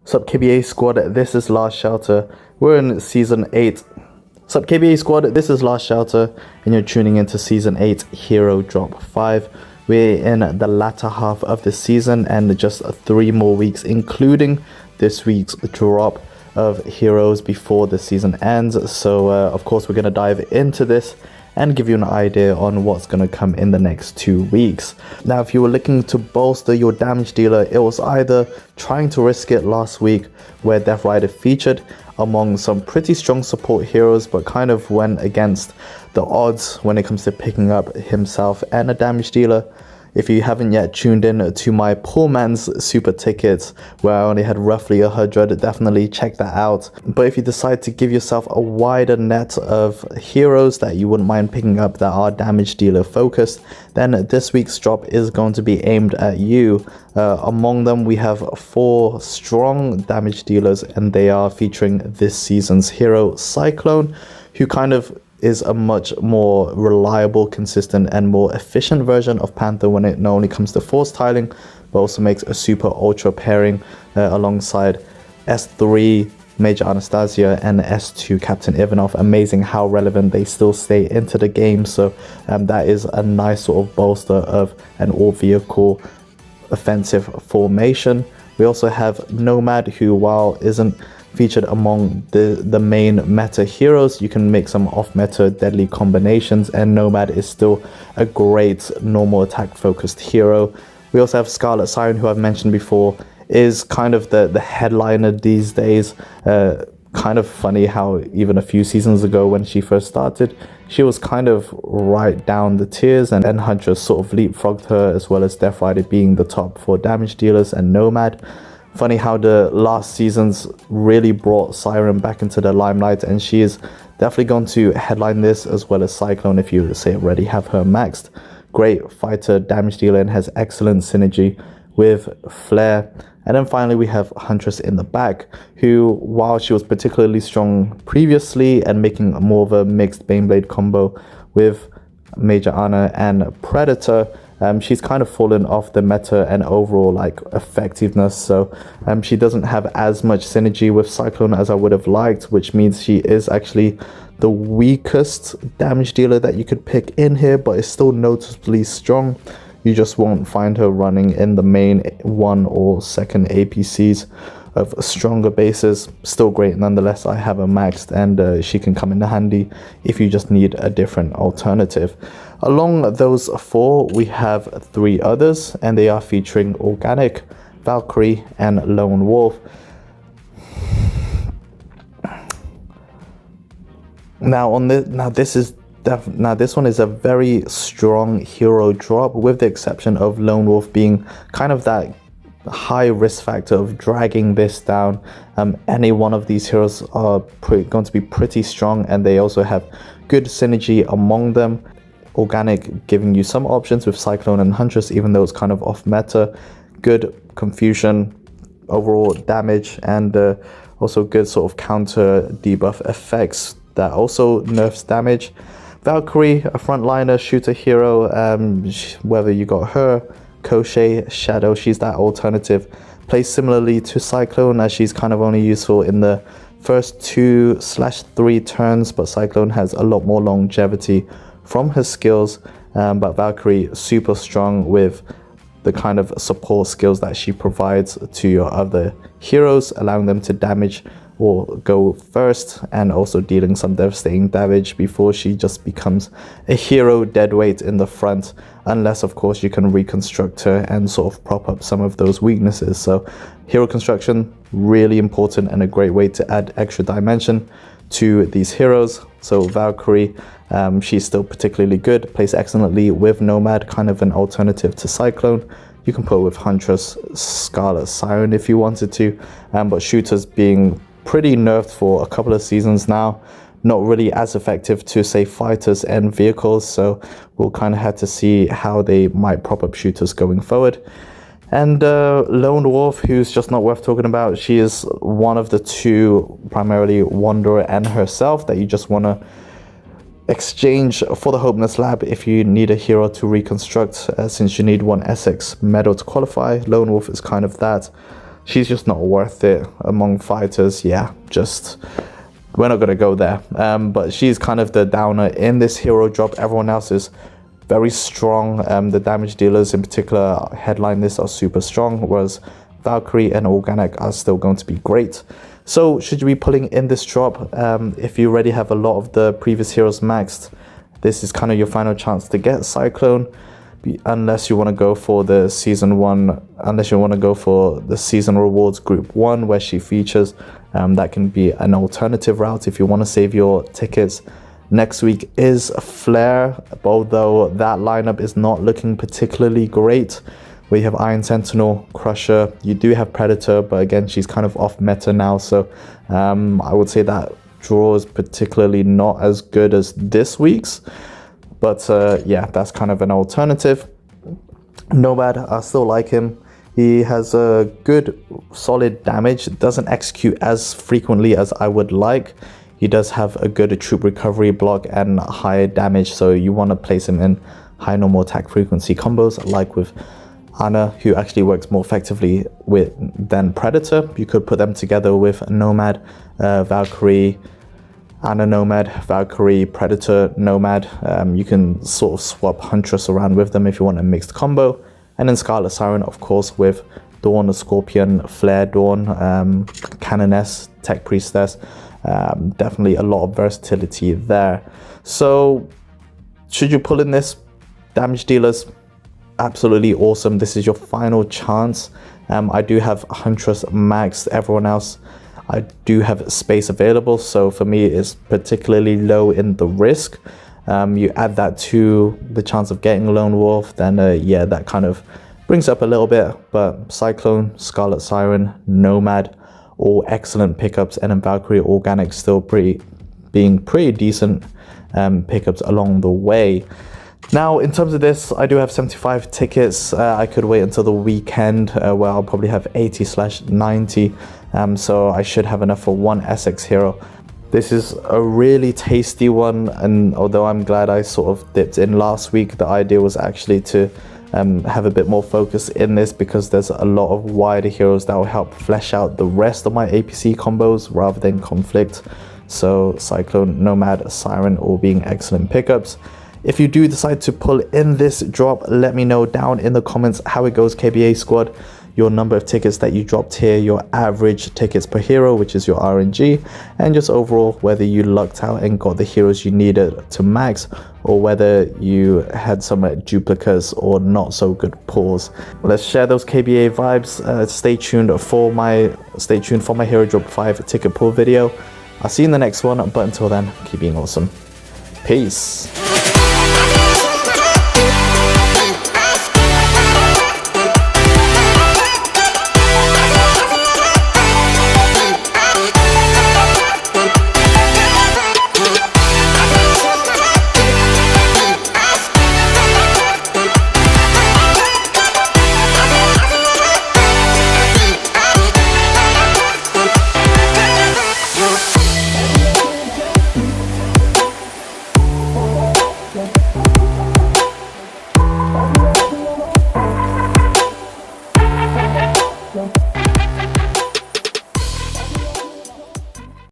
Sup KBA squad, this is Last Shelter. We're in season 8. Sup KBA squad, this is Last Shelter, and you're tuning into season 8 Hero Drop 5. We're in the latter half of the season and just 3 more weeks, including this week's drop of heroes before the season ends. So of course we're going to dive into this and give you an idea on what's going to come in the next 2 weeks. Now, if you were looking to bolster your damage dealer, it was either trying to risk it last week where Death Rider featured among some pretty strong support heroes, but kind of went against the odds when it comes to picking up himself and a damage dealer. If you haven't yet tuned in to my poor man's super tickets, where I only had roughly 100, definitely check that out. But if you decide to give yourself a wider net of heroes that you wouldn't mind picking up that are damage dealer focused, then this week's drop is going to be aimed at you. Among them, we have 4 strong damage dealers, and they are featuring this season's hero, Cyclone, who kind of is a much more reliable, consistent, and more efficient version of Panther when it not only comes to force tiling, but also makes a super ultra pairing alongside S3 Major Anastasia and S2 Captain Ivanov. Amazing how relevant they still stay into the game. So that is a nice sort of bolster of an all-vehicle offensive formation. We also have Nomad, who while isn't featured among the main meta heroes, you can make some off-meta deadly combinations, and Nomad is still a great normal attack focused hero. We also have Scarlet Siren, who I've mentioned before, is kind of the headliner these days. Kind of funny how even a few seasons ago when she first started, she was kind of right down the tiers, and Huntress sort of leapfrogged her, as well as Death Rider being the top for damage dealers and Nomad. Funny how the last seasons really brought Siren back into the limelight, and she is definitely going to headline this, as well as Cyclone if you say already have her maxed. Great fighter, damage dealer, and has excellent synergy with Flare. And then finally we have Huntress in the back, who while she was particularly strong previously and making more of a mixed Baneblade combo with Major Ana and Predator, she's kind of fallen off the meta and overall like effectiveness. So she doesn't have as much synergy with Cyclone as I would have liked, which means she is actually the weakest damage dealer that you could pick in here, but is still noticeably strong. You just won't find her running in the main 1 or 2nd APCs of stronger bases. Still great nonetheless. I have her maxed, and she can come in handy if you just need a different alternative. Along those 4, we have 3 others, and they are featuring Organic, Valkyrie, and Lone Wolf. This one is a very strong hero drop, with the exception of Lone Wolf being kind of that high risk factor of dragging this down. Any one of these heroes are going to be pretty strong, and they also have good synergy among them. Organic giving you some options with Cyclone and Huntress, even though it's kind of off meta. Good confusion, overall damage, and also good sort of counter debuff effects that also nerfs damage. Valkyrie, a frontliner shooter hero, whether you got her, Koshe, Shadow, she's that alternative. Plays similarly to Cyclone, as she's kind of only useful in the first 2/3 turns, but Cyclone has a lot more longevity from her skills. But Valkyrie super strong with the kind of support skills that she provides to your other heroes, allowing them to damage or go first, and also dealing some devastating damage before she just becomes a hero deadweight in the front, unless of course you can reconstruct her and sort of prop up some of those weaknesses. So hero construction, really important and a great way to add extra dimension to these heroes. So Valkyrie, she's still particularly good, plays excellently with Nomad, kind of an alternative to Cyclone. You can put with Huntress, Scarlet Siren if you wanted to, but shooters being pretty nerfed for a couple of seasons now, not really as effective to say fighters and vehicles, so we'll kind of have to see how they might prop up shooters going forward. And Lone Wolf, who's just not worth talking about. She is one of the 2, primarily Wanderer and herself, that you just want to exchange for the Hopeness Lab if you need a hero to reconstruct, since you need 1 Essex medal to qualify. Lone Wolf is kind of that. she's just not worth it among fighters. Yeah, just we're not going to go there. But she's kind of the downer in this hero drop. Everyone else is very strong. The damage dealers in particular headline this are super strong, whereas Valkyrie and Organic are still going to be great. So should you be pulling in this drop? If you already have a lot of the previous heroes maxed, this is kind of your final chance to get Cyclone, unless you want to go for the season rewards group 1 where she features. That can be an alternative route if you want to save your tickets. Next week is Flare, although that lineup is not looking particularly great. We have Iron Sentinel, Crusher, you do have Predator, but again, she's kind of off meta now, so I would say that draw is particularly not as good as this week's. But yeah, that's kind of an alternative. Nomad, I still like him. He has a good, solid damage. Doesn't execute as frequently as I would like. He does have a good troop recovery block and high damage, so you want to place him in high normal attack frequency combos, like with Ana, who actually works more effectively than Predator. You could put them together with Nomad, Valkyrie, Ana Nomad, Valkyrie, Predator, Nomad. You can sort of swap Huntress around with them if you want a mixed combo. And then Scarlet Siren, of course, with Dawn, Scorpion, Flare Dawn, Canoness, Tech Priestess. Definitely a lot of versatility there. So should you pull in this? Damage dealers, absolutely awesome. This is your final chance. I do have Huntress maxed. Everyone else, I do have space available, so for me it's particularly low in the risk. You add that to the chance of getting Lone Wolf, then yeah, that kind of brings up a little bit. But Cyclone, Scarlet Siren, Nomad, all excellent pickups, and then Valkyrie, Organic still being pretty decent pickups along the way. Now, in terms of this, I do have 75 tickets. I could wait until the weekend where I'll probably have 80/90. So I should have enough for one Essex hero. This is a really tasty one, and although I'm glad I sort of dipped in last week, the idea was actually to have a bit more focus in this, because there's a lot of wider heroes that will help flesh out the rest of my APC combos rather than conflict. So Cyclone, Nomad, Siren all being excellent pickups. If you do decide to pull in this drop, let me know down in the comments how it goes, KBA squad, your number of tickets that you dropped here, your average tickets per hero, which is your RNG, and just overall whether you lucked out and got the heroes you needed to max, or whether you had some duplicates or not so good pulls. Let's share those KBA vibes. Stay tuned for my hero drop 5 ticket pull video. I'll see you in the next one, but until then, keep being awesome. Peace.